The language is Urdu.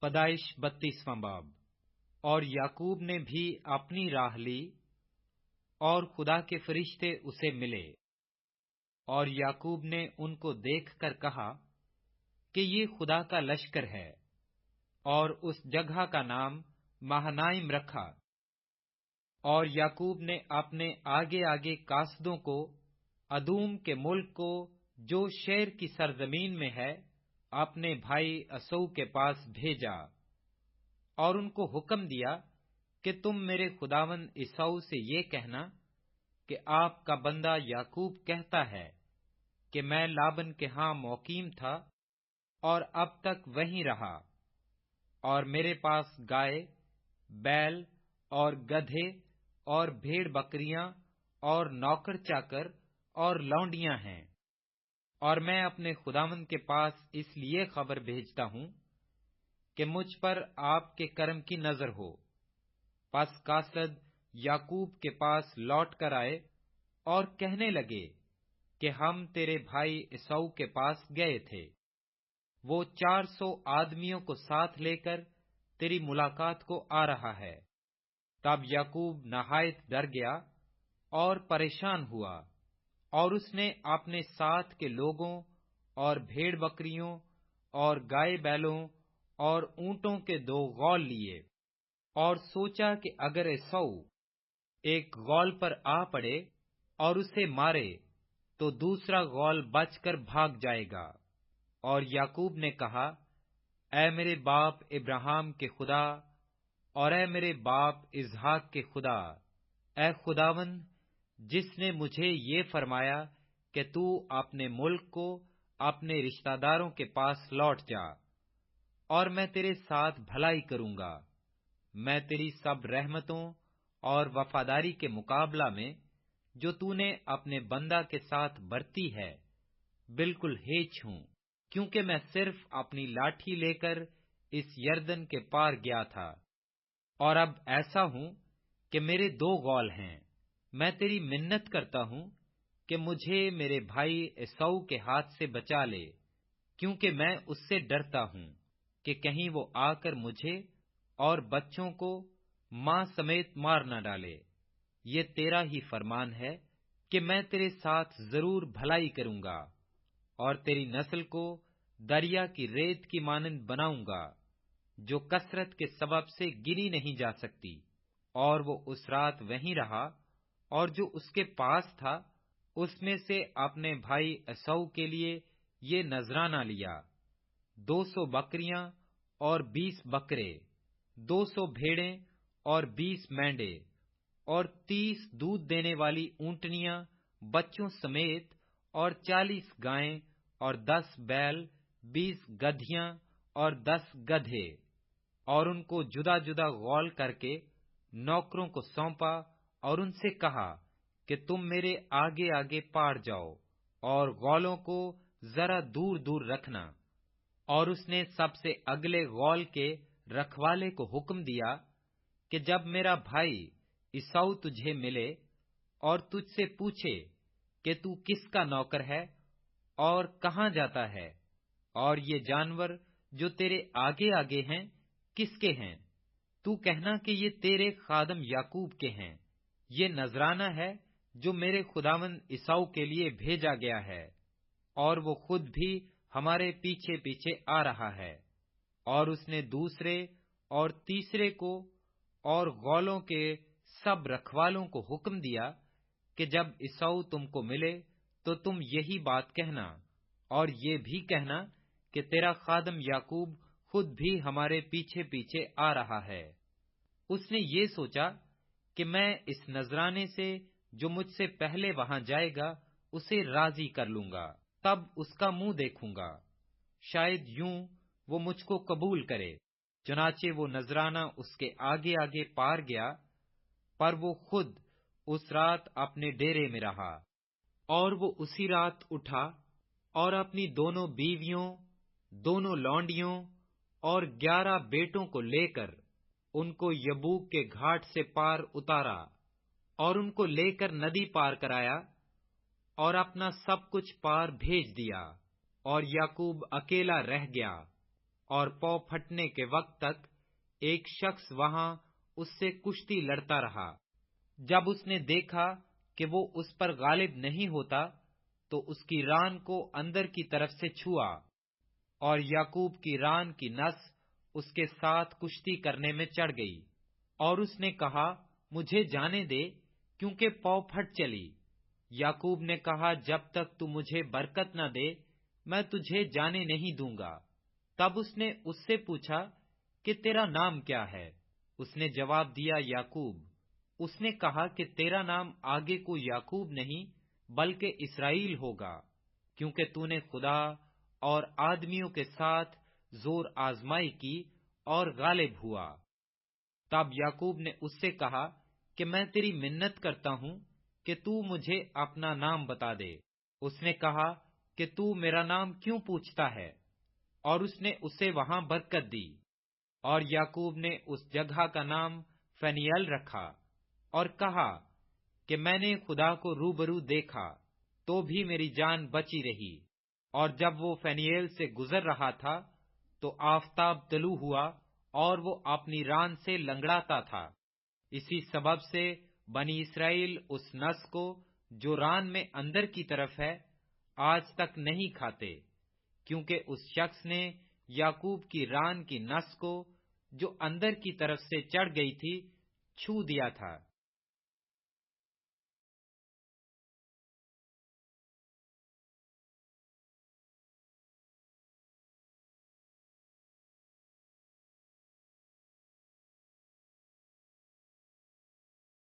پیدائش 32واں باب۔ اور یعقوب نے بھی اپنی راہ لی اور خدا کے فرشتے اسے ملے، اور یعقوب نے ان کو دیکھ کر کہا کہ یہ خدا کا لشکر ہے، اور اس جگہ کا نام مہنائم رکھا۔ اور یعقوب نے اپنے آگے آگے کاسدوں کو ادوم کے ملک کو جو شیر کی سرزمین میں ہے اپنے بھائی عیسو کے پاس بھیجا، اور ان کو حکم دیا کہ تم میرے خداوند عیسو سے یہ کہنا کہ آپ کا بندہ یعقوب کہتا ہے کہ میں لابن کے ہاں مقیم تھا اور اب تک وہیں رہا، اور میرے پاس گائے، بیل اور گدھے اور بھیڑ بکریاں اور نوکر چاکر اور لونڈیاں ہیں، اور میں اپنے خداوند کے پاس اس لیے خبر بھیجتا ہوں کہ مجھ پر آپ کے کرم کی نظر ہو۔ پس کاسد یعقوب کے پاس لوٹ کر آئے اور کہنے لگے کہ ہم تیرے بھائی عیسو کے پاس گئے تھے، وہ 400 آدمیوں کو ساتھ لے کر تیری ملاقات کو آ رہا ہے۔ تب یعقوب نہایت ڈر گیا اور پریشان ہوا، اور اس نے اپنے ساتھ کے لوگوں اور بھیڑ بکریوں اور گائے بیلوں اور اونٹوں کے 2 غول لیے، اور سوچا کہ اگر عیسو ایک غول پر آ پڑے اور اسے مارے تو دوسرا غول بچ کر بھاگ جائے گا۔ اور یعقوب نے کہا، اے میرے باپ ابراہیم کے خدا اور اے میرے باپ اسحاق کے خدا، اے خداوند جس نے مجھے یہ فرمایا کہ تو اپنے ملک کو اپنے رشتہ داروں کے پاس لوٹ جا، اور میں تیرے ساتھ بھلائی کروں گا، میں تیری سب رحمتوں اور وفاداری کے مقابلہ میں جو تو نے اپنے بندہ کے ساتھ برتی ہے بالکل ہیچ ہوں، کیونکہ میں صرف اپنی لاٹھی لے کر اس یردن کے پار گیا تھا، اور اب ایسا ہوں کہ میرے 2 غول ہیں۔ میں تیری منت کرتا ہوں کہ مجھے میرے بھائی عیسو کے ہاتھ سے بچا لے، کیونکہ میں اس سے ڈرتا ہوں کہ کہیں وہ آ کر مجھے اور بچوں کو ماں سمیت مار نہ ڈالے۔ یہ تیرا ہی فرمان ہے کہ میں تیرے ساتھ ضرور بھلائی کروں گا، اور تیری نسل کو دریا کی ریت کی مانند بناؤں گا، جو کثرت کے سبب سے گنی نہیں جا سکتی۔ اور وہ اس رات وہیں رہا، اور جو اس کے پاس تھا اس میں سے اپنے بھائی عیسو کے لیے یہ نذرانہ لیا، 200 بکریاں اور 20 بکرے، 200 بھیڑیں اور 20 مینڈے، اور 30 دودھ دینے والی اونٹنیاں بچوں سمیت، اور 40 گائیں اور 10 بیل، 20 گدھیاں اور 10 گدھے، اور ان کو جدا جدا غول کر کے نوکروں کو سونپا، اور ان سے کہا کہ تم میرے آگے آگے پار جاؤ اور غولوں کو ذرا دور دور رکھنا۔ اور اس نے سب سے اگلے غول کے رکھوالے کو حکم دیا کہ جب میرا بھائی عیسو تجھے ملے اور تجھ سے پوچھے کہ تو کس کا نوکر ہے اور کہاں جاتا ہے، اور یہ جانور جو تیرے آگے آگے ہیں کس کے ہیں، تو کہنا کہ یہ تیرے خادم یعقوب کے ہیں، یہ نذرانہ ہے جو میرے خداوند عیسو کے لیے بھیجا گیا ہے، اور وہ خود بھی ہمارے پیچھے پیچھے آ رہا ہے۔ اور اس نے دوسرے اور تیسرے کو اور غولوں کے سب رکھوالوں کو حکم دیا کہ جب عیسو تم کو ملے تو تم یہی بات کہنا، اور یہ بھی کہنا کہ تیرا خادم یعقوب خود بھی ہمارے پیچھے پیچھے آ رہا ہے۔ اس نے یہ سوچا کہ میں اس نذرانے سے جو مجھ سے پہلے وہاں جائے گا اسے راضی کر لوں گا، تب اس کا منہ دیکھوں گا، شاید یوں وہ مجھ کو قبول کرے۔ چنانچہ وہ نذرانہ اس کے آگے آگے پار گیا، پر وہ خود اس رات اپنے ڈیرے میں رہا۔ اور وہ اسی رات اٹھا اور اپنی دونوں بیویوں، دونوں لونڈیوں اور 11 بیٹوں کو لے کر ان کو یبوک کے گھاٹ سے پار اتارا، اور ان کو لے کر ندی پار کرایا، اور اپنا سب کچھ پار بھیج دیا، اور یعقوب اکیلا رہ گیا، اور پاؤں پھٹنے کے وقت تک ایک شخص وہاں اس سے کشتی لڑتا رہا۔ جب اس نے دیکھا کہ وہ اس پر غالب نہیں ہوتا تو اس کی ران کو اندر کی طرف سے چھوا، اور یعقوب کی ران کی نس اس کے ساتھ کشتی کرنے میں چڑھ گئی، اور اس نے کہا مجھے جانے دے کیونکہ پاؤں پھٹ چلی۔ یعقوب نے کہا جب تک تو مجھے برکت نہ دے میں تجھے جانے نہیں دوں گا۔ تب اس نے اس سے پوچھا کہ تیرا نام کیا ہے؟ اس نے جواب دیا یعقوب۔ اس نے کہا کہ تیرا نام آگے کو یعقوب نہیں بلکہ اسرائیل ہوگا، کیونکہ تو نے خدا اور آدمیوں کے ساتھ زور آزمائی کی اور غالب ہوا۔ تب یعقوب نے اس سے کہا کہ میں تیری منت کرتا ہوں کہ تو مجھے اپنا نام بتا دے۔ اس نے کہا کہ تو میرا نام کیوں پوچھتا ہے؟ اور اس نے اسے وہاں برکت دی، اور یعقوب نے اس جگہ کا نام فنیل رکھا، اور کہا کہ میں نے خدا کو روبرو دیکھا تو بھی میری جان بچی رہی۔ اور جب وہ فنیل سے گزر رہا تھا تو آفتاب طلوع ہوا اور وہ اپنی ران سے لنگڑاتا تھا۔ اسی سبب سے بنی اسرائیل اس نس کو جو ران میں اندر کی طرف ہے آج تک نہیں کھاتے، کیونکہ اس شخص نے یعقوب کی ران کی نس کو جو اندر کی طرف سے چڑھ گئی تھی چھو دیا تھا۔